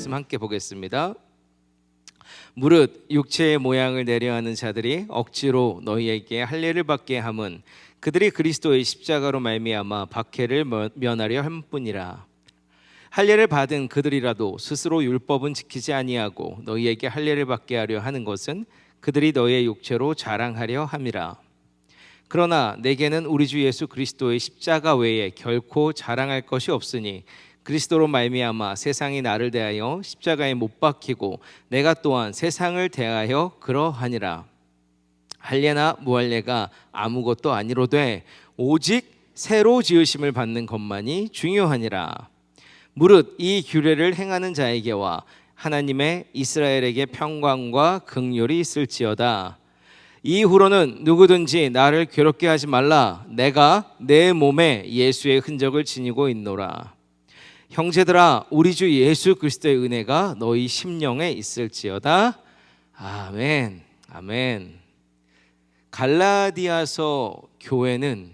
말씀 함께 보겠습니다. 무릇 육체의 모양을 내려하는 자들이 억지로 너희에게 할례를 받게 함은 그들이 그리스도의 십자가로 말미암아 박해를 면하려 함뿐이라. 할례를 받은 그들이라도 스스로 율법은 지키지 아니하고 너희에게 할례를 받게 하려 하는 것은 그들이 너희의 육체로 자랑하려 함이라. 그러나 내게는 우리 주 예수 그리스도의 십자가 외에 결코 자랑할 것이 없으니 그리스도로 말미암아 세상이 나를 대하여 십자가에 못 박히고 내가 또한 세상을 대하여 그러하니라. 할례나 무할례가 아무것도 아니로되 오직 새로 지으심을 받는 것만이 중요하니라. 무릇 이 규례를 행하는 자에게와 하나님의 이스라엘에게 평강과 긍휼이 있을지어다. 이후로는 누구든지 나를 괴롭게 하지 말라. 내가 내 몸에 예수의 흔적을 지니고 있노라. 형제들아, 우리 주 예수 그리스도의 은혜가 너희 심령에 있을지어다. 아멘. 아멘. 갈라디아서 교회는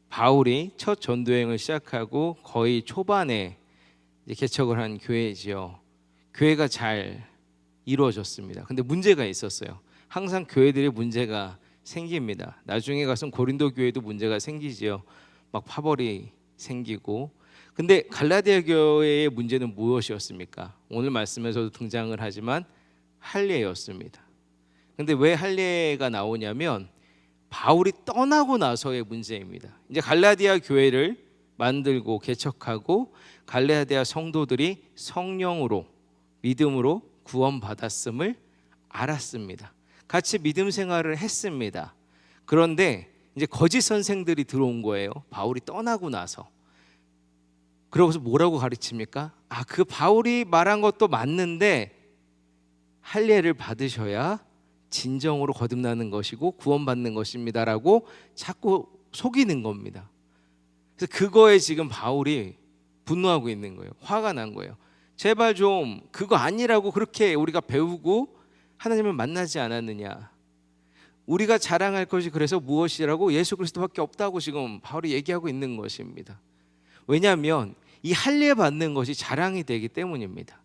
바울이 첫 전도여행을 시작하고 거의 초반에 개척을 한 교회이지요. 교회가 잘 이루어졌습니다. 근데 문제가 있었어요. 항상 교회들이 문제가 생깁니다. 나중에 가서는 고린도 교회도 문제가 생기지요. 막 파벌이 생기고. 근데 갈라디아 교회의 문제는 무엇이었습니까? 오늘 말씀에서도 등장을 하지만 할례였습니다. 근데 왜 할례가 나오냐면 바울이 떠나고 나서의 문제입니다. 이제 갈라디아 교회를 만들고 개척하고 갈라디아 성도들이 성령으로 믿음으로 구원받았음을 알았습니다. 같이 믿음 생활을 했습니다. 그런데 이제 거짓 선생들이 들어온 거예요. 바울이 떠나고 나서. 그러고서 뭐라고 가르칩니까? 그 바울이 말한 것도 맞는데 할례를 받으셔야 진정으로 거듭나는 것이고 구원받는 것입니다라고 자꾸 속이는 겁니다. 그래서 그거에 지금 바울이 분노하고 있는 거예요. 화가 난 거예요. 제발 좀 그거 아니라고 그렇게 우리가 배우고 하나님을 만나지 않았느냐. 우리가 자랑할 것이 그래서 무엇이라고? 예수 그리스도밖에 없다고 지금 바울이 얘기하고 있는 것입니다. 왜냐하면 이 할례 받는 것이 자랑이 되기 때문입니다.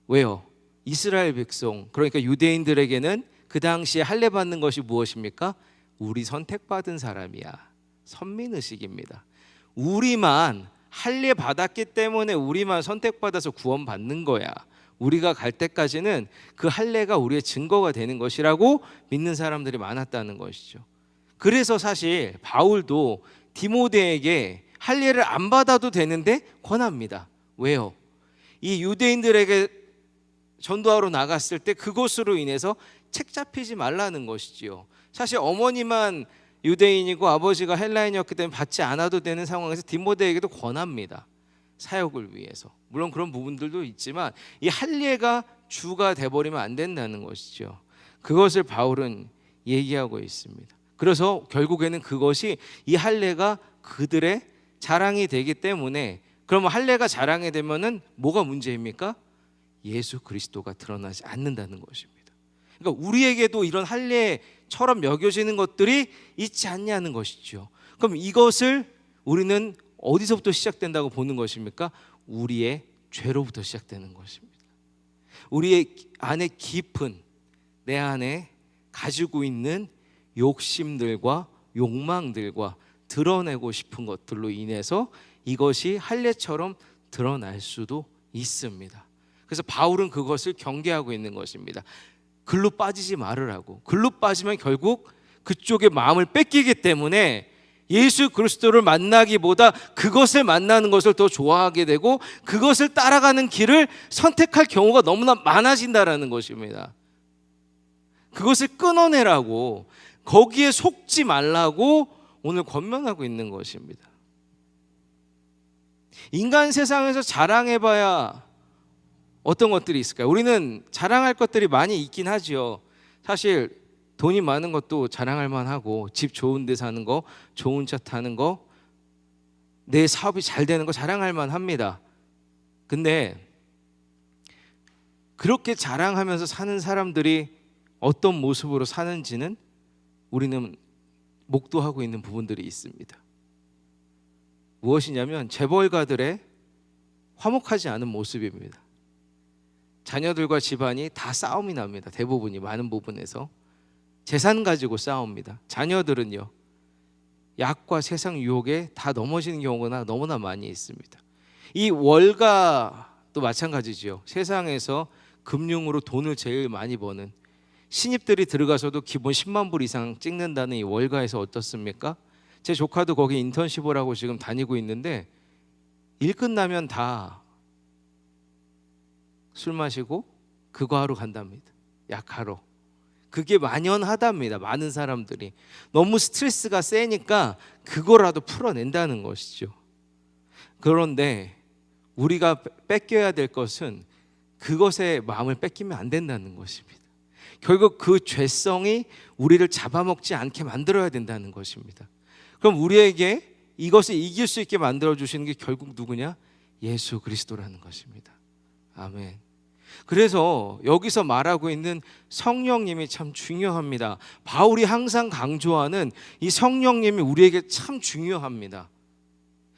왜요? 이스라엘 백성, 그러니까 유대인들에게는 그 당시에 할례 받는 것이 무엇입니까? 우리 선택받은 사람이야. 선민의식입니다. 우리만 할례 받았기 때문에 우리만 선택받아서 구원받는 거야. 우리가 갈 때까지는 그 할례가 우리의 증거가 되는 것이라고 믿는 사람들이 많았다는 것이죠. 그래서 사실 바울도 디모데에게 할례를 안 받아도 되는데 권합니다. 왜요? 이 유대인들에게 전도하러 나갔을 때 그것으로 인해서 책 잡히지 말라는 것이지요. 사실 어머니만 유대인이고 아버지가 헬라인이었기 때문에 받지 않아도 되는 상황에서 디모데에게도 권합니다. 사역을 위해서. 물론 그런 부분들도 있지만 이 할례가 주가 돼버리면 안 된다는 것이죠. 그것을 바울은 얘기하고 있습니다. 그래서 결국에는 그것이 이 할례가 그들의 자랑이 되기 때문에, 그러면 할례가 자랑이 되면은 뭐가 문제입니까? 예수 그리스도가 드러나지 않는다는 것입니다. 그러니까 우리에게도 이런 할례처럼 여겨지는 것들이 있지 않냐는 것이죠. 그럼 이것을 우리는 어디서부터 시작된다고 보는 것입니까? 우리의 죄로부터 시작되는 것입니다. 우리의 안에 깊은, 내 안에 가지고 있는 욕심들과 욕망들과 드러내고 싶은 것들로 인해서 이것이 할례처럼 드러날 수도 있습니다. 그래서 바울은 그것을 경계하고 있는 것입니다. 글로 빠지지 말으라고. 글로 빠지면 결국 그쪽의 마음을 뺏기기 때문에 예수 그리스도를 만나기보다 그것을 만나는 것을 더 좋아하게 되고 그것을 따라가는 길을 선택할 경우가 너무나 많아진다라는 것입니다. 그것을 끊어내라고, 거기에 속지 말라고 오늘 권면하고 있는 것입니다. 인간 세상에서 자랑해봐야 어떤 것들이 있을까요? 우리는 자랑할 것들이 많이 있긴 하죠. 사실 돈이 많은 것도 자랑할 만하고, 집 좋은 데 사는 거, 좋은 차 타는 거, 내 사업이 잘 되는 거 자랑할 만합니다. 근데 그렇게 자랑하면서 사는 사람들이 어떤 모습으로 사는지는 우리는 목도하고 있는 부분들이 있습니다. 무엇이냐면 재벌가들의 화목하지 않은 모습입니다. 자녀들과 집안이 다 싸움이 납니다. 대부분이, 많은 부분에서 재산 가지고 싸웁니다. 자녀들은요, 약과 세상 유혹에 다 넘어지는 경우가 너무나 많이 있습니다. 이 월가도 마찬가지지요. 세상에서 금융으로 돈을 제일 많이 버는 신입들이 들어가서도 기본 10만 불 이상 찍는다는 이 월가에서 어떻습니까? 제 조카도 거기 인턴십을 하고 지금 다니고 있는데 일 끝나면 다 술 마시고 그거 하러 간답니다. 약하러. 그게 만연하답니다. 많은 사람들이 너무 스트레스가 세니까 그거라도 풀어낸다는 것이죠. 그런데 우리가 뺏겨야 될 것은 그것에 마음을 뺏기면 안 된다는 것입니다. 결국 그 죄성이 우리를 잡아먹지 않게 만들어야 된다는 것입니다. 그럼 우리에게 이것을 이길 수 있게 만들어 주시는 게 결국 누구냐? 예수 그리스도라는 것입니다. 아멘. 그래서 여기서 말하고 있는 성령님이 참 중요합니다. 바울이 항상 강조하는 이 성령님이 우리에게 참 중요합니다.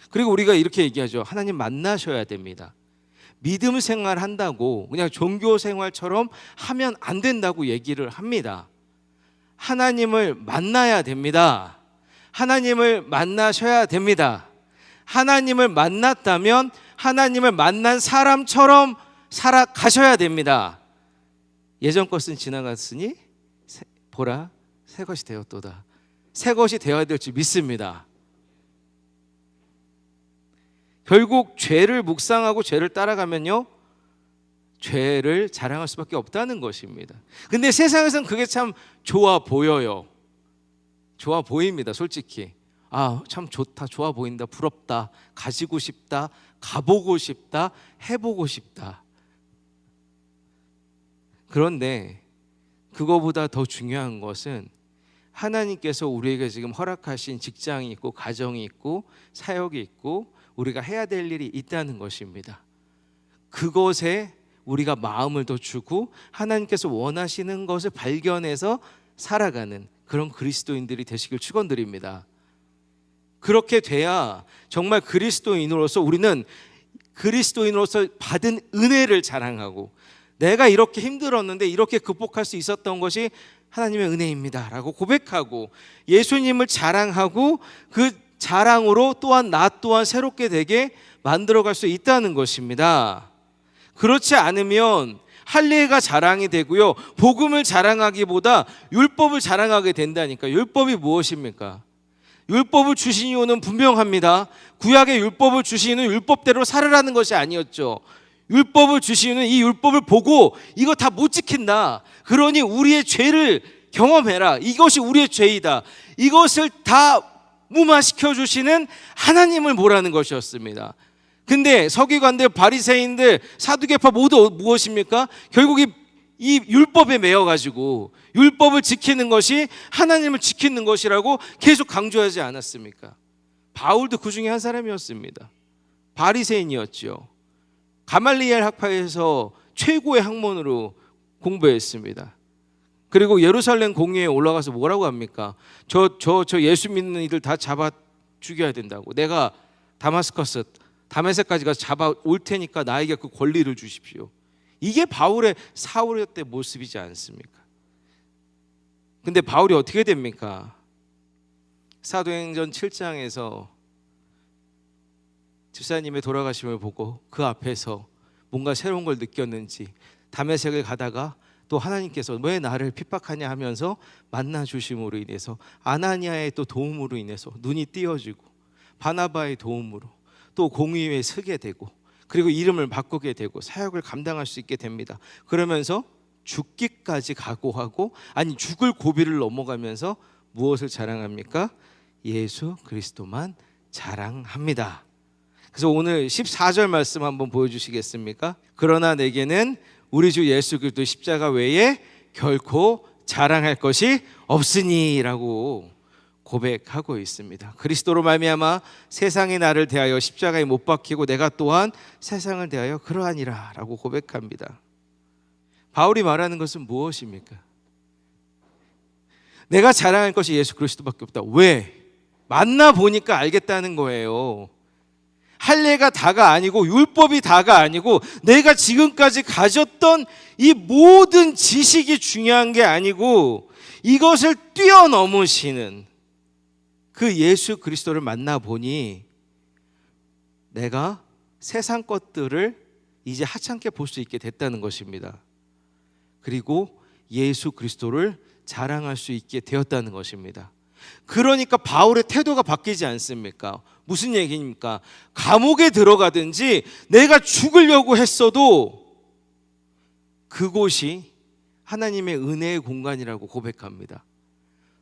그리고 우리가 이렇게 얘기하죠. 하나님 만나셔야 됩니다. 믿음 생활 한다고 그냥 종교 생활처럼 하면 안 된다고 얘기를 합니다. 하나님을 만나야 됩니다. 하나님을 만나셔야 됩니다. 하나님을 만났다면 하나님을 만난 사람처럼 살아가셔야 됩니다. 예전 것은 지나갔으니 보라 새 것이 되었도다. 새 것이 되어야 될 줄 믿습니다. 결국 죄를 묵상하고 죄를 따라가면요, 죄를 자랑할 수밖에 없다는 것입니다. 근데 세상에서는 그게 참 좋아 보여요. 좋아 보입니다. 솔직히 참 좋다, 좋아 보인다, 부럽다, 가지고 싶다, 가보고 싶다, 해보고 싶다. 그런데 그거보다 더 중요한 것은 하나님께서 우리에게 지금 허락하신 직장이 있고 가정이 있고 사역이 있고 우리가 해야 될 일이 있다는 것입니다. 그것에 우리가 마음을 더 주고 하나님께서 원하시는 것을 발견해서 살아가는 그런 그리스도인들이 되시길 축원드립니다. 그렇게 돼야 정말 그리스도인으로서 우리는 그리스도인으로서 받은 은혜를 자랑하고 내가 이렇게 힘들었는데 이렇게 극복할 수 있었던 것이 하나님의 은혜입니다 라고 고백하고 예수님을 자랑하고 그 자랑으로 또한 나 또한 새롭게 되게 만들어갈 수 있다는 것입니다. 그렇지 않으면 할례가 자랑이 되고요, 복음을 자랑하기보다 율법을 자랑하게 된다니까. 율법이 무엇입니까? 율법을 주신 이유는 분명합니다. 구약의 율법을 주신 이유는 율법대로 살으라는 것이 아니었죠. 율법을 주신 이유는 이 율법을 보고 이거 다 못 지킨다, 그러니 우리의 죄를 경험해라, 이것이 우리의 죄이다, 이것을 다 무마시켜 주시는 하나님을 보라는 것이었습니다. 근데 서기관들, 바리새인들, 사두개파 모두 무엇입니까? 결국 이 율법에 매여가지고 율법을 지키는 것이 하나님을 지키는 것이라고 계속 강조하지 않았습니까? 바울도 그 중에 한 사람이었습니다. 바리새인이었죠. 가말리엘 학파에서 최고의 학문으로 공부했습니다. 그리고 예루살렘 공회에 올라가서 뭐라고 합니까? 저 예수 믿는 이들 다 잡아 죽여야 된다고. 내가 다메섹까지 가서 잡아 올 테니까 나에게 그 권리를 주십시오. 이게 바울의 사울의 때 모습이지 않습니까? 근데 바울이 어떻게 됩니까? 사도행전 7장에서 집사님의 돌아가심을 보고 그 앞에서 뭔가 새로운 걸 느꼈는지 다메섹을 가다가 또 하나님께서 왜 나를 핍박하냐 하면서 만나 주심으로 인해서 아나니아의 또 도움으로 인해서 눈이 띄어지고 바나바의 도움으로 또 공의회에 서게 되고 그리고 이름을 바꾸게 되고 사역을 감당할 수 있게 됩니다. 그러면서 죽기까지 각오하고, 아니 죽을 고비를 넘어가면서 무엇을 자랑합니까? 예수 그리스도만 자랑합니다. 그래서 오늘 14절 말씀 한번 보여주시겠습니까? 그러나 내게는 우리 주 예수 그리스도 십자가 외에 결코 자랑할 것이 없으니 라고 고백하고 있습니다. 그리스도로 말미암아 세상이 나를 대하여 십자가에 못 박히고 내가 또한 세상을 대하여 그러하니라 라고 고백합니다. 바울이 말하는 것은 무엇입니까? 내가 자랑할 것이 예수 그리스도밖에 없다. 왜? 만나보니까 알겠다는 거예요. 할례가 다가 아니고 율법이 다가 아니고 내가 지금까지 가졌던 이 모든 지식이 중요한 게 아니고 이것을 뛰어넘으시는 그 예수 그리스도를 만나보니 내가 세상 것들을 이제 하찮게 볼 수 있게 됐다는 것입니다. 그리고 예수 그리스도를 자랑할 수 있게 되었다는 것입니다. 그러니까 바울의 태도가 바뀌지 않습니까? 무슨 얘기입니까? 감옥에 들어가든지 내가 죽으려고 했어도 그곳이 하나님의 은혜의 공간이라고 고백합니다.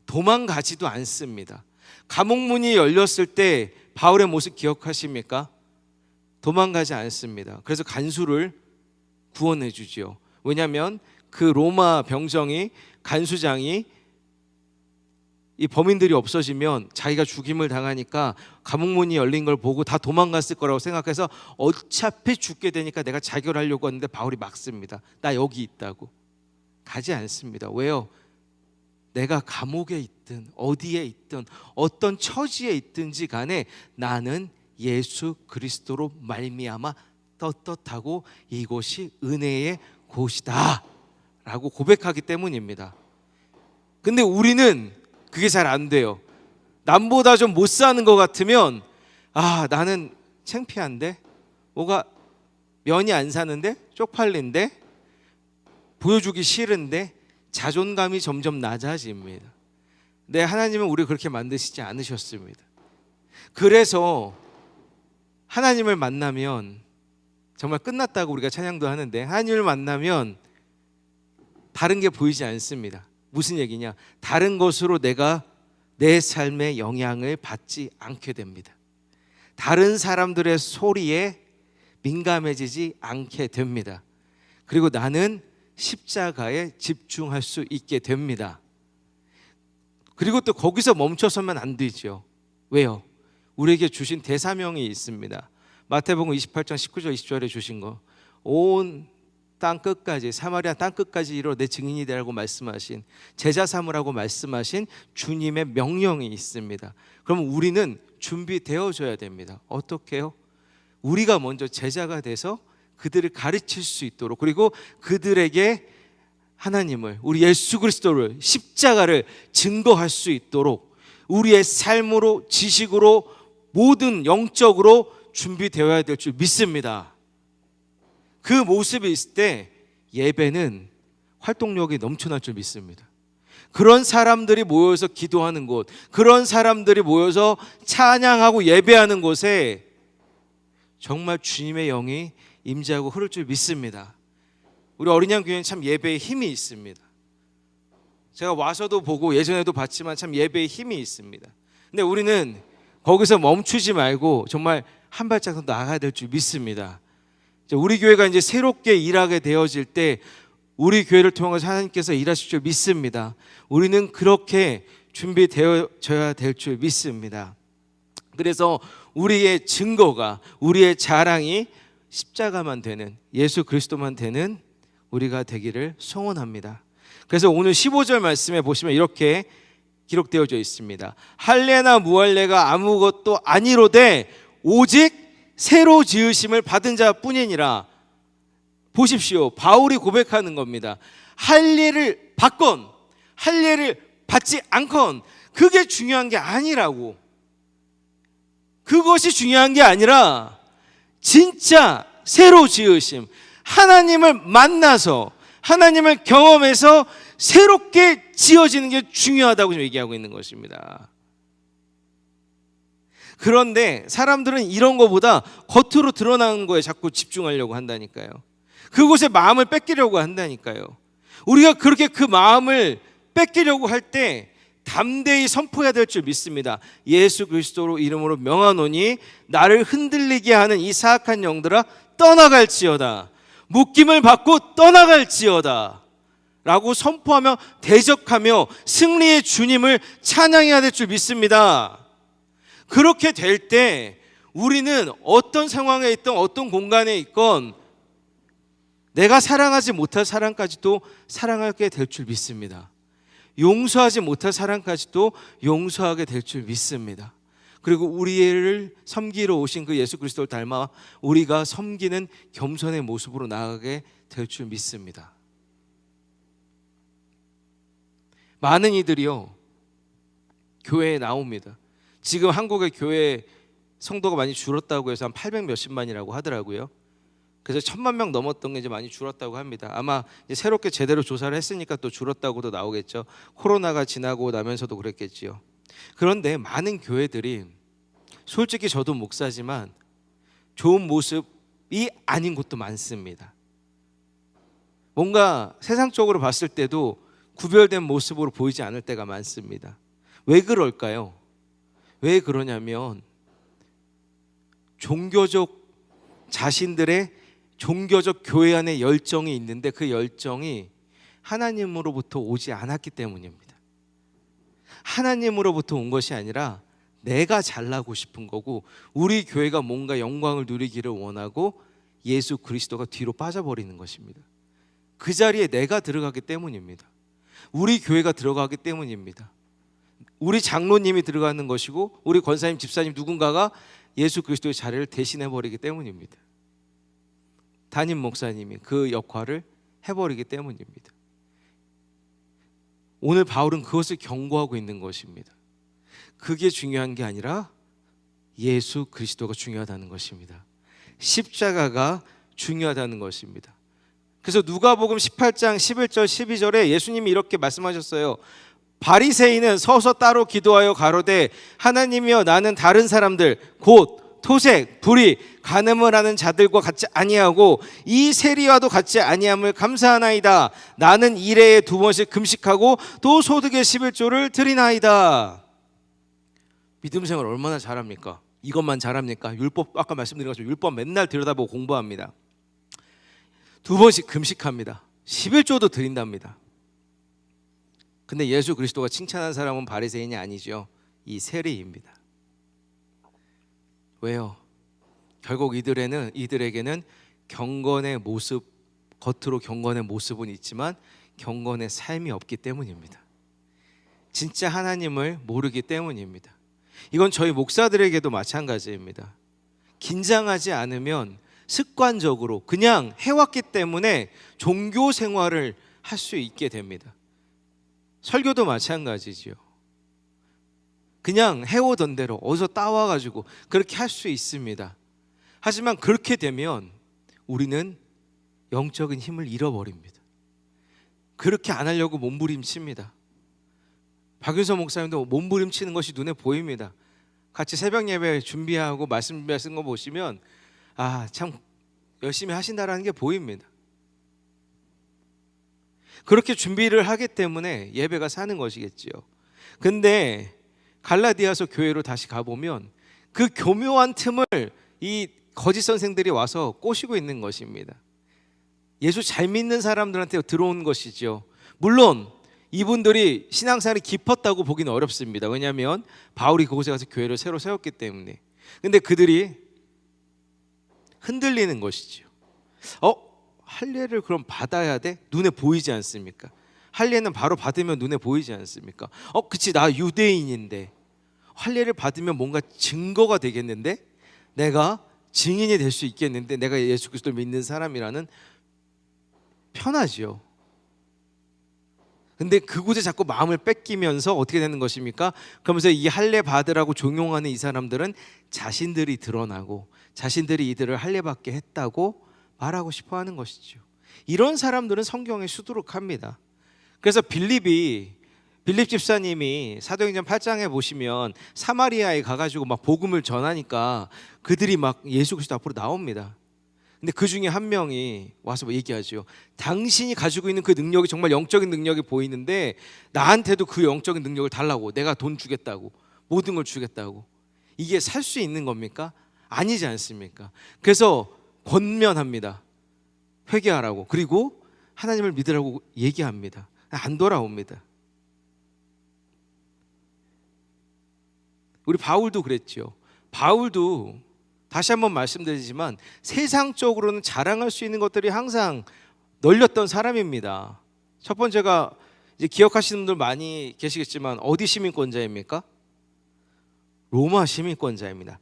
도망가지도 않습니다. 감옥문이 열렸을 때 바울의 모습 기억하십니까? 도망가지 않습니다. 그래서 간수를 구원해 주지요. 왜냐하면 그 로마 병정이 간수장이 이 범인들이 없어지면 자기가 죽임을 당하니까 감옥문이 열린 걸 보고 다 도망갔을 거라고 생각해서 어차피 죽게 되니까 내가 자결하려고 하는데 바울이 막습니다. 나 여기 있다고. 가지 않습니다. 왜요? 내가 감옥에 있든 어디에 있든 어떤 처지에 있든지 간에 나는 예수 그리스도로 말미암아 떳떳하고 이곳이 은혜의 곳이다 라고 고백하기 때문입니다. 근데 우리는 그게 잘 안 돼요. 남보다 좀 못 사는 것 같으면 나는 창피한데? 뭐가 면이 안 사는데? 쪽팔린데? 보여주기 싫은데? 자존감이 점점 낮아집니다. 근데 하나님은 우리 그렇게 만드시지 않으셨습니다. 그래서 하나님을 만나면 정말 끝났다고 우리가 찬양도 하는데 하나님을 만나면 다른 게 보이지 않습니다. 무슨 얘기냐? 다른 것으로 내가 내 삶의 영향을 받지 않게 됩니다. 다른 사람들의 소리에 민감해지지 않게 됩니다. 그리고 나는 십자가에 집중할 수 있게 됩니다. 그리고 또 거기서 멈춰서면 안 되죠. 왜요? 우리에게 주신 대사명이 있습니다. 마태복음 28장 19절 20절에 주신 거, 온 땅 끝까지, 사마리아 땅 끝까지 이르러 내 증인이 되라고 말씀하신, 제자 삼으라고 말씀하신 주님의 명령이 있습니다. 그럼 우리는 준비되어져야 됩니다. 어떻게 해요? 우리가 먼저 제자가 돼서 그들을 가르칠 수 있도록, 그리고 그들에게 하나님을, 우리 예수 그리스도를, 십자가를 증거할 수 있도록 우리의 삶으로, 지식으로, 모든 영적으로 준비되어야 될 줄 믿습니다. 그 모습이 있을 때 예배는 활동력이 넘쳐날 줄 믿습니다. 그런 사람들이 모여서 기도하는 곳, 그런 사람들이 모여서 찬양하고 예배하는 곳에 정말 주님의 영이 임재하고 흐를 줄 믿습니다. 우리 어린양 교회는 참 예배에 힘이 있습니다. 제가 와서도 보고 예전에도 봤지만 참 예배에 힘이 있습니다. 근데 우리는 거기서 멈추지 말고 정말 한 발짝 더 나아가야 될 줄 믿습니다. 우리 교회가 이제 새롭게 일하게 되어질 때 우리 교회를 통해서 하나님께서 일하실 줄 믿습니다. 우리는 그렇게 준비되어져야 될 줄 믿습니다. 그래서 우리의 증거가, 우리의 자랑이 십자가만 되는, 예수 그리스도만 되는 우리가 되기를 소원합니다. 그래서 오늘 15절 말씀에 보시면 이렇게 기록되어져 있습니다. 할례나 무할례가 아무것도 아니로되 오직 새로 지으심을 받은 자뿐이니라. 보십시오. 바울이 고백하는 겁니다. 할례를 받건 할례를 받지 않건 그게 중요한 게 아니라고. 그것이 중요한 게 아니라 진짜 새로 지으심, 하나님을 만나서 하나님을 경험해서 새롭게 지어지는 게 중요하다고 얘기하고 있는 것입니다. 그런데 사람들은 이런 거보다 겉으로 드러나는 거에 자꾸 집중하려고 한다니까요. 그곳에 마음을 뺏기려고 한다니까요. 우리가 그렇게 그 마음을 뺏기려고 할 때 담대히 선포해야 될 줄 믿습니다. 예수 그리스도로 이름으로 명하노니 나를 흔들리게 하는 이 사악한 영들아 떠나갈지어다. 묶임을 받고 떠나갈지어다 라고 선포하며 대적하며 승리의 주님을 찬양해야 될 줄 믿습니다. 그렇게 될 때 우리는 어떤 상황에 있든 어떤 공간에 있건 내가 사랑하지 못할 사람까지도 사랑하게 될 줄 믿습니다. 용서하지 못할 사람까지도 용서하게 될 줄 믿습니다. 그리고 우리를 섬기러 오신 그 예수 그리스도를 닮아 우리가 섬기는 겸손의 모습으로 나아가게 될 줄 믿습니다. 많은 이들이요 교회에 나옵니다. 지금 한국의 교회 성도가 많이 줄었다고 해서 한 800 몇십만이라고 하더라고요. 그래서 1000만 명 넘었던 게 이제 많이 줄었다고 합니다. 아마 이제 새롭게 제대로 조사를 했으니까 또 줄었다고도 나오겠죠. 코로나가 지나고 나면서도 그랬겠지요. 그런데 많은 교회들이 솔직히 저도 목사지만 좋은 모습이 아닌 곳도 많습니다. 뭔가 세상적으로 봤을 때도 구별된 모습으로 보이지 않을 때가 많습니다. 왜 그럴까요? 왜 그러냐면 자신들의 종교적 교회 안에 열정이 있는데 그 열정이 하나님으로부터 오지 않았기 때문입니다. 하나님으로부터 온 것이 아니라 내가 잘나고 싶은 거고 우리 교회가 뭔가 영광을 누리기를 원하고 예수 그리스도가 뒤로 빠져버리는 것입니다. 그 자리에 내가 들어가기 때문입니다. 우리 교회가 들어가기 때문입니다. 우리 장로님이 들어가는 것이고 우리 권사님, 집사님 누군가가 예수 그리스도의 자리를 대신해버리기 때문입니다. 담임 목사님이 그 역할을 해버리기 때문입니다. 오늘 바울은 그것을 경고하고 있는 것입니다. 그게 중요한 게 아니라 예수 그리스도가 중요하다는 것입니다. 십자가가 중요하다는 것입니다. 그래서 누가복음 18장 11절 12절에 예수님이 이렇게 말씀하셨어요. 바리새인은 서서 따로 기도하여 가로되 하나님이여 나는 다른 사람들 곧 토색, 불의, 간음을 하는 자들과 같이 아니하고 이 세리와도 같이 아니함을 감사하나이다. 나는 일해에 2번씩 금식하고 또 소득의 11조를 드리나이다. 믿음 생활 얼마나 잘합니까? 이것만 잘합니까? 율법 아까 말씀드린 것처럼 율법 맨날 들여다보고 공부합니다. 2번씩 금식합니다. 11조도 드린답니다. 근데 예수 그리스도가 칭찬한 사람은 바리새인이 아니죠. 이 세리입니다. 왜요? 결국 이들에게는 경건의 모습, 겉으로 경건의 모습은 있지만 경건의 삶이 없기 때문입니다. 진짜 하나님을 모르기 때문입니다. 이건 저희 목사들에게도 마찬가지입니다. 긴장하지 않으면 습관적으로 그냥 해왔기 때문에 종교 생활을 할 수 있게 됩니다. 설교도 마찬가지지요. 그냥 해오던 대로 어디서 따와가지고 그렇게 할 수 있습니다. 하지만 그렇게 되면 우리는 영적인 힘을 잃어버립니다. 그렇게 안 하려고 몸부림칩니다. 박윤서 목사님도 몸부림치는 것이 눈에 보입니다. 같이 새벽 예배 준비하고 말씀 준비하신 거 보시면 참 열심히 하신다라는 게 보입니다. 그렇게 준비를 하기 때문에 예배가 사는 것이겠지요. 근데 갈라디아서 교회로 다시 가보면 그 교묘한 틈을 이 거짓 선생들이 와서 꼬시고 있는 것입니다. 예수 잘 믿는 사람들한테 들어온 것이죠. 물론 이분들이 신앙생활이 깊었다고 보기는 어렵습니다. 왜냐하면 바울이 그곳에 가서 교회를 새로 세웠기 때문에. 근데 그들이 흔들리는 것이죠. 할례를 그럼 받아야 돼? 눈에 보이지 않습니까? 할례는 바로 받으면 눈에 보이지 않습니까? 그치, 나 유대인인데 할례를 받으면 뭔가 증거가 되겠는데, 내가 증인이 될 수 있겠는데, 내가 예수 그리스도를 믿는 사람이라는, 편하지요. 근데 그곳에 자꾸 마음을 뺏기면서 어떻게 되는 것입니까? 그러면서 이 할례 받으라고 종용하는 이 사람들은 자신들이 드러나고 자신들이 이들을 할례 받게 했다고 말하고 싶어 하는 것이죠. 이런 사람들은 성경에 수두룩합니다. 그래서 빌립 집사님이 사도행전 8장에 보시면 사마리아에 가가지고 막 복음을 전하니까 그들이 막 예수 그리스도 앞으로 나옵니다. 근데 그 중에 한 명이 와서 얘기하죠. 당신이 가지고 있는 그 능력이 정말 영적인 능력이 보이는데 나한테도 그 영적인 능력을 달라고, 내가 돈 주겠다고, 모든 걸 주겠다고. 이게 살 수 있는 겁니까? 아니지 않습니까? 그래서 권면합니다. 회개하라고. 그리고 하나님을 믿으라고 얘기합니다. 안 돌아옵니다. 우리 바울도 그랬죠. 바울도 다시 한번 말씀드리지만 세상적으로는 자랑할 수 있는 것들이 항상 널렸던 사람입니다. 첫 번째가 이제 기억하시는 분들 많이 계시겠지만 어디 시민권자입니까? 로마 시민권자입니다.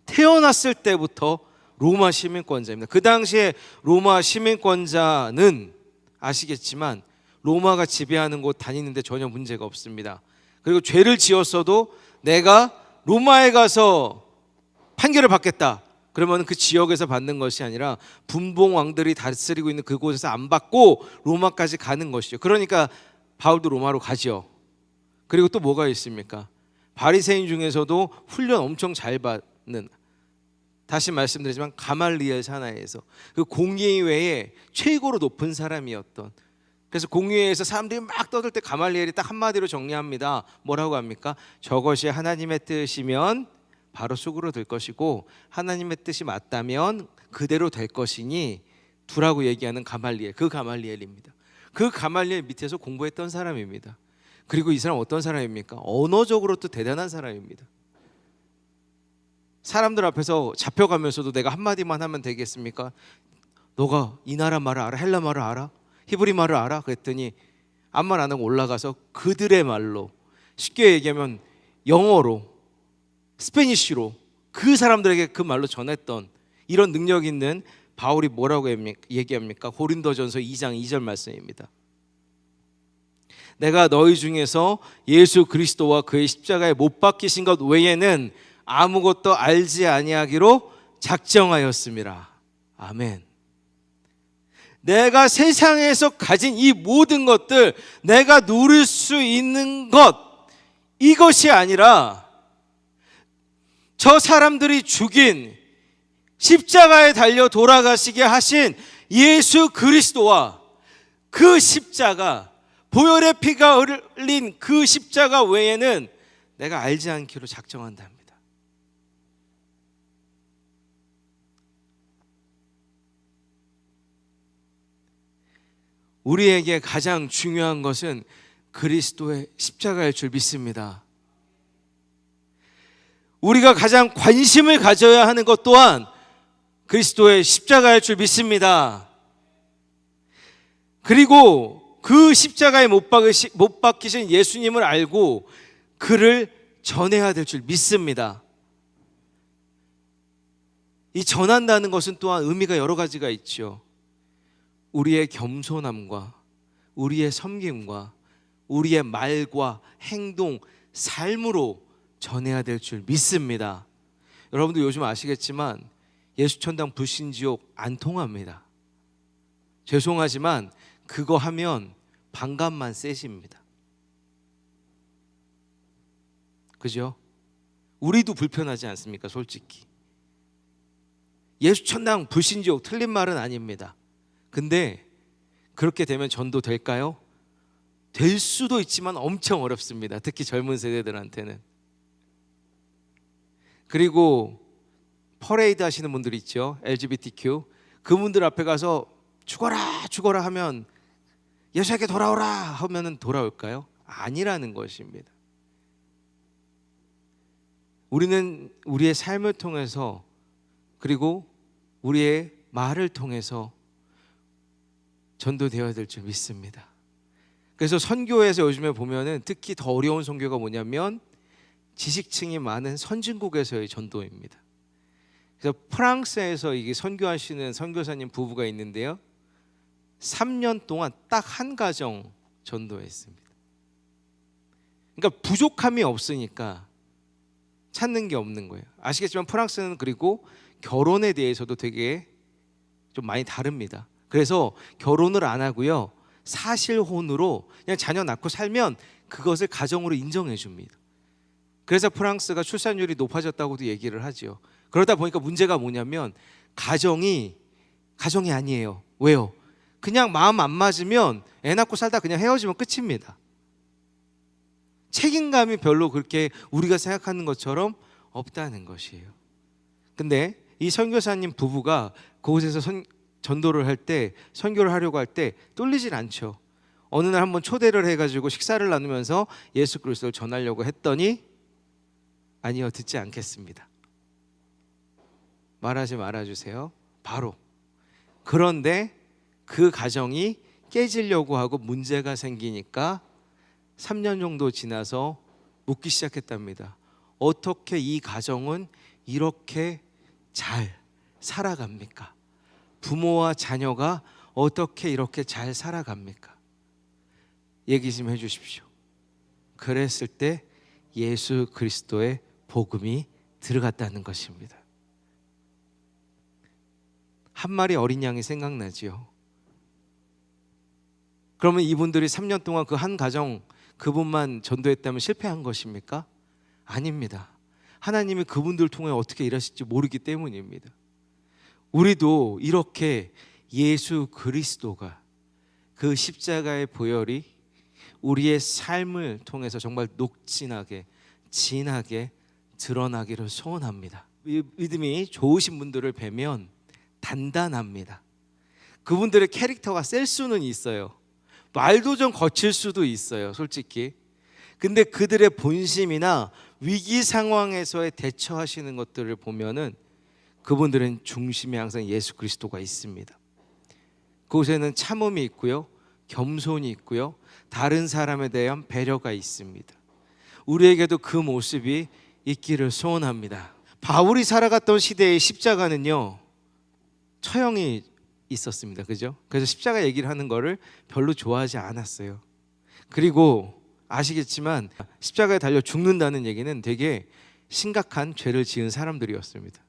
태어났을 때부터 로마 시민권자입니다. 그 당시에 로마 시민권자는 아시겠지만 로마가 지배하는 곳 다니는데 전혀 문제가 없습니다. 그리고 죄를 지었어도 내가 로마에 가서 판결을 받겠다 그러면 그 지역에서 받는 것이 아니라 분봉 왕들이 다스리고 있는 그곳에서 안 받고 로마까지 가는 것이죠. 그러니까 바울도 로마로 가죠. 그리고 또 뭐가 있습니까? 바리새인 중에서도 훈련 엄청 잘 받는, 다시 말씀드리지만 가말리엘 산하에서 그 공의회의 최고로 높은 사람이었던, 그래서 공의회에서 사람들이 막 떠들 때 가말리엘이 딱 한마디로 정리합니다. 뭐라고 합니까? 저것이 하나님의 뜻이면 바로 수그러들 것이고 하나님의 뜻이 맞다면 그대로 될 것이니 두라고 얘기하는 가말리엘, 그 가말리엘입니다. 그 가말리엘 밑에서 공부했던 사람입니다. 그리고 이 사람 어떤 사람입니까? 언어적으로 또 대단한 사람입니다. 사람들 앞에서 잡혀가면서도 내가 한마디만 하면 되겠습니까? 너가 이 나라 말을 알아? 헬라 말을 알아? 히브리 말을 알아? 그랬더니 아무 말 안 하고 올라가서 그들의 말로, 쉽게 얘기하면 영어로, 스페니쉬로 그 사람들에게 그 말로 전했던 이런 능력 있는 바울이 뭐라고 얘기합니까? 고린도전서 2장 2절 말씀입니다. 내가 너희 중에서 예수 그리스도와 그의 십자가에 못 박히신 것 외에는 아무것도 알지 아니하기로 작정하였습니다. 아멘. 내가 세상에서 가진 이 모든 것들, 내가 누릴 수 있는 것, 이것이 아니라 저 사람들이 죽인, 십자가에 달려 돌아가시게 하신 예수 그리스도와 그 십자가, 보혈의 피가 흘린 그 십자가 외에는 내가 알지 않기로 작정한답니다. 우리에게 가장 중요한 것은 그리스도의 십자가일 줄 믿습니다. 우리가 가장 관심을 가져야 하는 것 또한 그리스도의 십자가일 줄 믿습니다. 그리고 그 십자가에 못 박히신 예수님을 알고 그를 전해야 될 줄 믿습니다. 이 전한다는 것은 또한 의미가 여러 가지가 있죠. 우리의 겸손함과 우리의 섬김과 우리의 말과 행동, 삶으로 전해야 될 줄 믿습니다. 여러분도 요즘 아시겠지만 예수천당 불신지옥 안 통합니다. 죄송하지만 그거 하면 반감만 세집니다. 그죠? 우리도 불편하지 않습니까? 솔직히 예수천당 불신지옥 틀린 말은 아닙니다. 근데 그렇게 되면 전도 될까요? 될 수도 있지만 엄청 어렵습니다. 특히 젊은 세대들한테는. 그리고 퍼레이드 하시는 분들 있죠. LGBTQ. 그분들 앞에 가서 죽어라 죽어라 하면 예수에게 돌아오라 하면은 돌아올까요? 아니라는 것입니다. 우리는 우리의 삶을 통해서 그리고 우리의 말을 통해서 전도되어야 될 줄 믿습니다. 그래서 선교에서 요즘에 보면은 특히 더 어려운 선교가 뭐냐면 지식층이 많은 선진국에서의 전도입니다. 그래서 프랑스에서 이게 선교하시는 선교사님 부부가 있는데요, 3년 동안 딱 한 가정 전도했습니다. 그러니까 부족함이 없으니까 찾는 게 없는 거예요. 아시겠지만 프랑스는 그리고 결혼에 대해서도 되게 좀 많이 다릅니다. 그래서 결혼을 안 하고요, 사실혼으로 그냥 자녀 낳고 살면 그것을 가정으로 인정해 줍니다. 그래서 프랑스가 출산율이 높아졌다고도 얘기를 하죠. 그러다 보니까 문제가 뭐냐면 가정이 아니에요. 왜요? 그냥 마음 안 맞으면 애 낳고 살다 그냥 헤어지면 끝입니다. 책임감이 별로 그렇게 우리가 생각하는 것처럼 없다는 것이에요. 근데 이 선교사님 부부가 그곳에서 전도를 할 때, 선교를 하려고 할 때 뚫리질 않죠. 어느 날 한번 초대를 해가지고 식사를 나누면서 예수 그리스도를 전하려고 했더니 아니요, 듣지 않겠습니다. 말하지 말아주세요. 바로. 그런데 그 가정이 깨지려고 하고 문제가 생기니까 3년 정도 지나서 묻기 시작했답니다. 어떻게 이 가정은 이렇게 잘 살아갑니까? 부모와 자녀가 어떻게 이렇게 잘 살아갑니까? 얘기 좀 해주십시오. 그랬을 때 예수 그리스도의 복음이 들어갔다는 것입니다. 한 마리 어린 양이 생각나지요. 그러면 이분들이 3년 동안 그 한 가정 그분만 전도했다면 실패한 것입니까? 아닙니다. 하나님이 그분들 통해 어떻게 일하실지 모르기 때문입니다. 우리도 이렇게 예수 그리스도가 그 십자가의 보혈이 우리의 삶을 통해서 정말 녹진하게 진하게 드러나기를 소원합니다. 믿음이 좋으신 분들을 뵈면 단단합니다. 그분들의 캐릭터가 셀 수는 있어요. 말도 좀 거칠 수도 있어요, 솔직히. 근데 그들의 본심이나 위기 상황에서의 대처하시는 것들을 보면은 그분들은 중심에 항상 예수 그리스도가 있습니다. 그곳에는 참음이 있고요, 겸손이 있고요, 다른 사람에 대한 배려가 있습니다. 우리에게도 그 모습이 있기를 소원합니다. 바울이 살아갔던 시대의 십자가는요, 처형이 있었습니다. 그죠? 그래서 십자가 얘기를 하는 거를 별로 좋아하지 않았어요. 그리고 아시겠지만 십자가에 달려 죽는다는 얘기는 되게 심각한 죄를 지은 사람들이었습니다.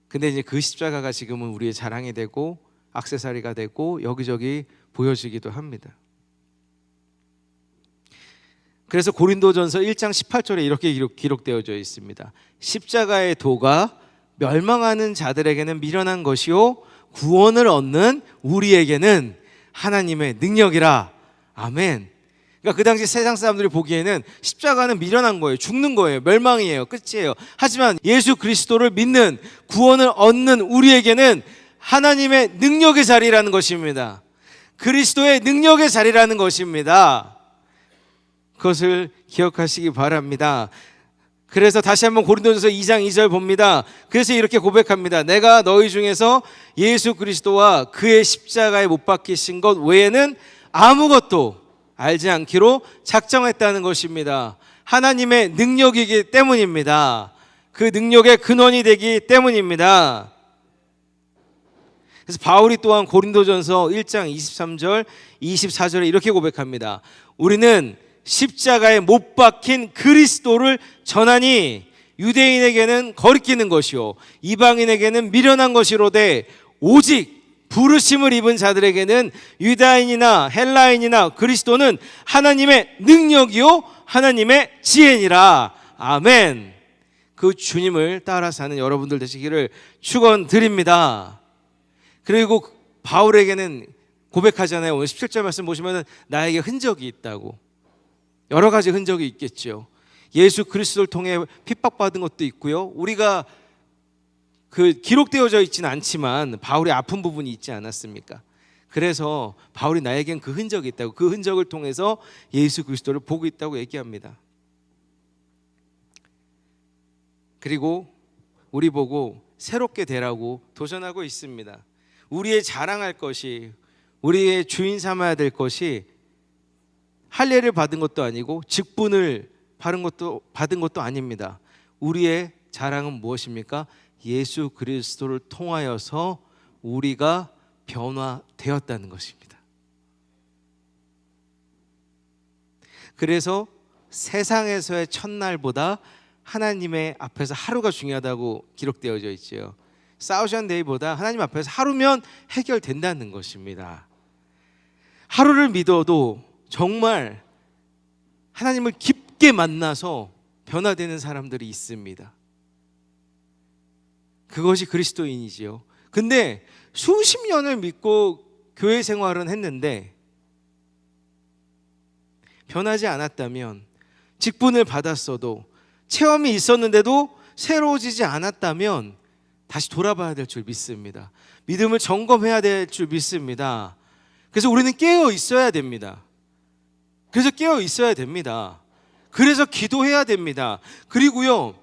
근데 이제 그 십자가가 지금은 우리의 자랑이 되고 액세서리가 되고 여기저기 보여지기도 합니다. 그래서 고린도전서 1장 18절에 이렇게 기록되어져 있습니다. 십자가의 도가 멸망하는 자들에게는 미련한 것이요 구원을 얻는 우리에게는 하나님의 능력이라. 아멘. 그러니까 그 당시 세상 사람들이 보기에는 십자가는 미련한 거예요. 죽는 거예요. 멸망이에요. 끝이에요. 하지만 예수 그리스도를 믿는 구원을 얻는 우리에게는 하나님의 능력의 자리라는 것입니다. 그리스도의 능력의 자리라는 것입니다. 그것을 기억하시기 바랍니다. 그래서 다시 한번 고린도전서 2장 2절 봅니다. 그래서 이렇게 고백합니다. 내가 너희 중에서 예수 그리스도와 그의 십자가에 못 박히신 것 외에는 아무것도 알지 않기로 작정했다는 것입니다. 하나님의 능력이기 때문입니다. 그 능력의 근원이 되기 때문입니다. 그래서 바울이 또한 고린도전서 1장 23절 24절에 이렇게 고백합니다. 우리는 십자가에 못 박힌 그리스도를 전하니 유대인에게는 거리끼는 것이요 이방인에게는 미련한 것이로되 오직 부르심을 입은 자들에게는 유다인이나 헬라인이나 그리스도는 하나님의 능력이요 하나님의 지혜니라. 아멘. 그 주님을 따라 사는 여러분들 되시기를 축원드립니다. 그리고 바울에게는 고백하잖아요. 오늘 17절 말씀 보시면 나에게 흔적이 있다고. 여러 가지 흔적이 있겠죠. 예수 그리스도를 통해 핍박받은 것도 있고요. 우리가 그 기록되어져 있지는 않지만 바울이 아픈 부분이 있지 않았습니까? 그래서 바울이 나에겐 그 흔적이 있다고, 그 흔적을 통해서 예수 그리스도를 보고 있다고 얘기합니다. 그리고 우리 보고 새롭게 되라고 도전하고 있습니다. 우리의 자랑할 것이, 우리의 주인 삼아야 될 것이 할례를 받은 것도 아니고 직분을 받은 것도 아닙니다. 우리의 자랑은 무엇입니까? 예수 그리스도를 통하여서 우리가 변화되었다는 것입니다. 그래서 세상에서의 첫날보다 하나님의 앞에서 하루가 중요하다고 기록되어져 있죠. 사우전 데이보다 하나님 앞에서 하루면 해결된다는 것입니다. 하루를 믿어도 정말 하나님을 깊게 만나서 변화되는 사람들이 있습니다. 그것이 그리스도인이지요. 근데 수십 년을 믿고 교회 생활은 했는데 변하지 않았다면, 직분을 받았어도 체험이 있었는데도 새로워지지 않았다면 다시 돌아봐야 될 줄 믿습니다. 믿음을 점검해야 될 줄 믿습니다. 그래서 우리는 깨어 있어야 됩니다. 그래서 기도해야 됩니다. 그리고요,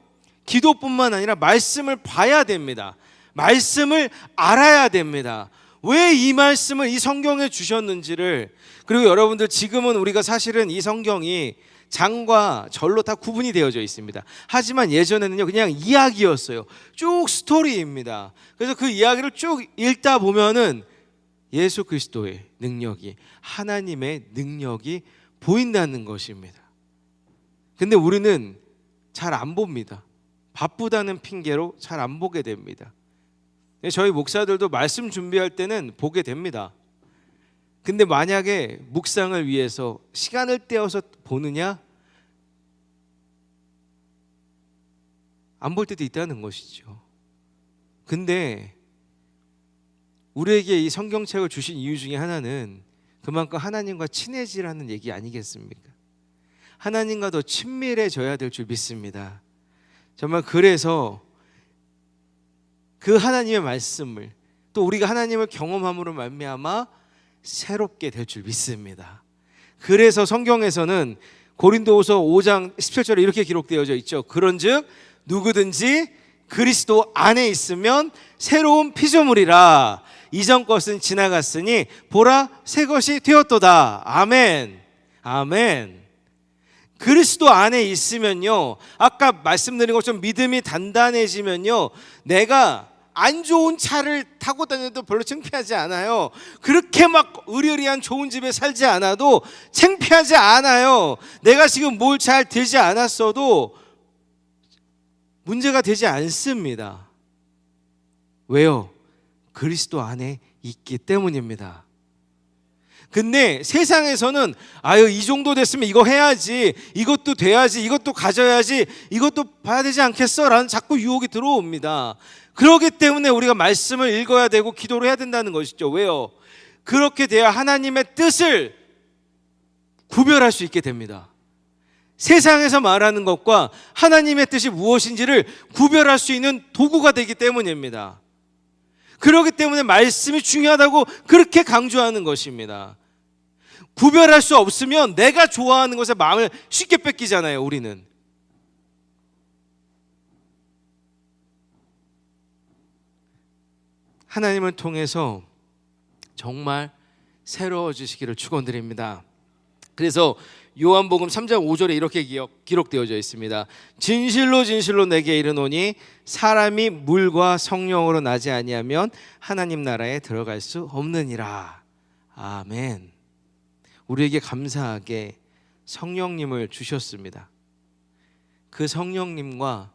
기도뿐만 아니라 말씀을 봐야 됩니다. 말씀을 알아야 됩니다. 왜 이 말씀을 이 성경에 주셨는지를. 그리고 여러분들, 지금은 우리가 사실은 이 성경이 장과 절로 다 구분이 되어져 있습니다. 하지만 예전에는요 그냥 이야기였어요. 쭉 스토리입니다. 그래서 그 이야기를 쭉 읽다 보면은 예수 그리스도의 능력이, 하나님의 능력이 보인다는 것입니다. 근데 우리는 잘 안 봅니다. 바쁘다는 핑계로 잘 안 보게 됩니다. 저희 목사들도 말씀 준비할 때는 보게 됩니다. 근데 만약에 묵상을 위해서 시간을 떼어서 보느냐? 안 볼 때도 있다는 것이죠. 근데 우리에게 이 성경책을 주신 이유 중에 하나는 그만큼 하나님과 친해지라는 얘기 아니겠습니까? 하나님과 더 친밀해져야 될 줄 믿습니다. 정말 그래서 그 하나님의 말씀을 또 우리가 하나님을 경험함으로 말미암아 새롭게 될 줄 믿습니다. 그래서 성경에서는 고린도후서 5장 17절에 이렇게 기록되어져 있죠. 그런즉 누구든지 그리스도 안에 있으면 새로운 피조물이라, 이전 것은 지나갔으니 보라 새 것이 되었도다. 아멘. 아멘. 그리스도 안에 있으면요, 아까 말씀드린 것처럼 믿음이 단단해지면요, 내가 안 좋은 차를 타고 다녀도 별로 창피하지 않아요. 그렇게 막 의리의리한 좋은 집에 살지 않아도 창피하지 않아요. 내가 지금 뭘 잘 되지 않았어도 문제가 되지 않습니다. 왜요? 그리스도 안에 있기 때문입니다. 근데 세상에서는 아유 이 정도 됐으면 이거 해야지, 이것도 돼야지, 이것도 가져야지, 이것도 봐야 되지 않겠어? 라는 자꾸 유혹이 들어옵니다. 그렇기 때문에 우리가 말씀을 읽어야 되고 기도를 해야 된다는 것이죠. 왜요? 그렇게 돼야 하나님의 뜻을 구별할 수 있게 됩니다. 세상에서 말하는 것과 하나님의 뜻이 무엇인지를 구별할 수 있는 도구가 되기 때문입니다. 그렇기 때문에 말씀이 중요하다고 그렇게 강조하는 것입니다. 구별할 수 없으면 내가 좋아하는 것에 마음을 쉽게 뺏기잖아요, 우리는. 하나님을 통해서 정말 새로워지시기를 축원드립니다. 그래서 요한복음 3장 5절에 이렇게 기록되어져 있습니다. 진실로 진실로 내게 이르노니 사람이 물과 성령으로 나지 아니하면 하나님 나라에 들어갈 수 없느니라. 아멘. 우리에게 감사하게 성령님을 주셨습니다. 그 성령님과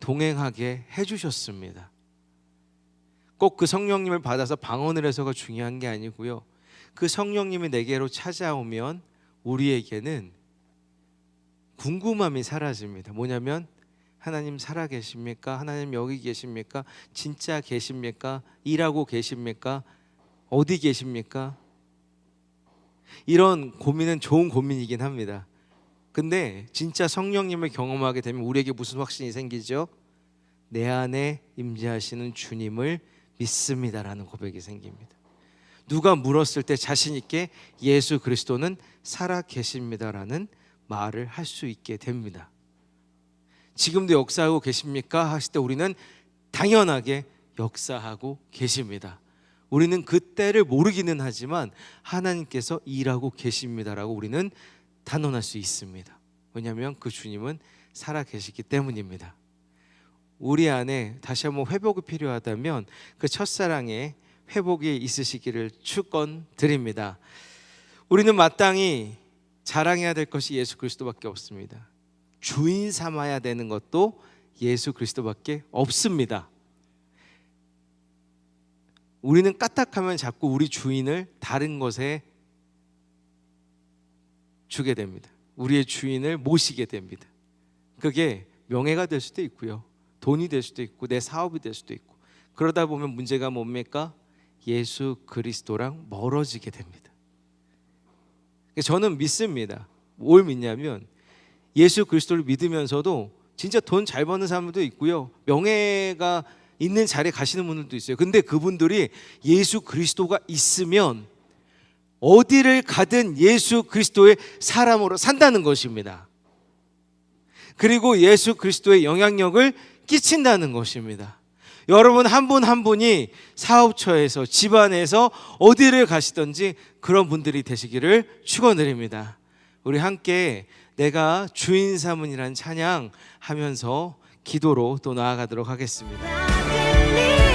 동행하게 해주셨습니다. 꼭 그 성령님을 받아서 방언을 해서가 중요한 게 아니고요, 그 성령님이 내게로 찾아오면 우리에게는 궁금함이 사라집니다. 뭐냐면 하나님 살아계십니까? 하나님 여기 계십니까? 진짜 계십니까? 일하고 계십니까? 어디 계십니까? 이런 고민은 좋은 고민이긴 합니다. 근데 진짜 성령님을 경험하게 되면 우리에게 무슨 확신이 생기죠? 내 안에 임재하시는 주님을 믿습니다라는 고백이 생깁니다. 누가 물었을 때 자신 있게 예수 그리스도는 살아 계십니다라는 말을 할 수 있게 됩니다. 지금도 역사하고 계십니까? 하실 때 우리는 당연하게 역사하고 계십니다. 우리는 그 때를 모르기는 하지만 하나님께서 일하고 계십니다라고 우리는 단언할 수 있습니다. 왜냐하면 그 주님은 살아 계시기 때문입니다. 우리 안에 다시 한번 회복이 필요하다면 그 첫사랑의 회복이 있으시기를 축원드립니다. 우리는 마땅히 자랑해야 될 것이 예수 그리스도밖에 없습니다. 주인 삼아야 되는 것도 예수 그리스도밖에 없습니다. 우리는 까딱하면 자꾸 우리 주인을 다른 것에 주게 됩니다. 우리의 주인을 모시게 됩니다. 그게 명예가 될 수도 있고요, 돈이 될 수도 있고 내 사업이 될 수도 있고, 그러다 보면 문제가 뭡니까? 예수 그리스도랑 멀어지게 됩니다. 저는 믿습니다. 뭘 믿냐면 예수 그리스도를 믿으면서도 진짜 돈 잘 버는 사람들도 있고요, 명예가 있는 자리에 가시는 분들도 있어요. 근데 그분들이 예수 그리스도가 있으면 어디를 가든 예수 그리스도의 사람으로 산다는 것입니다. 그리고 예수 그리스도의 영향력을 끼친다는 것입니다. 여러분 한 분 한 분이 사업처에서 집안에서 어디를 가시든지 그런 분들이 되시기를 축원드립니다. 우리 함께 내가 주인 삼은이라는 찬양 하면서 기도로 또 나아가도록 하겠습니다.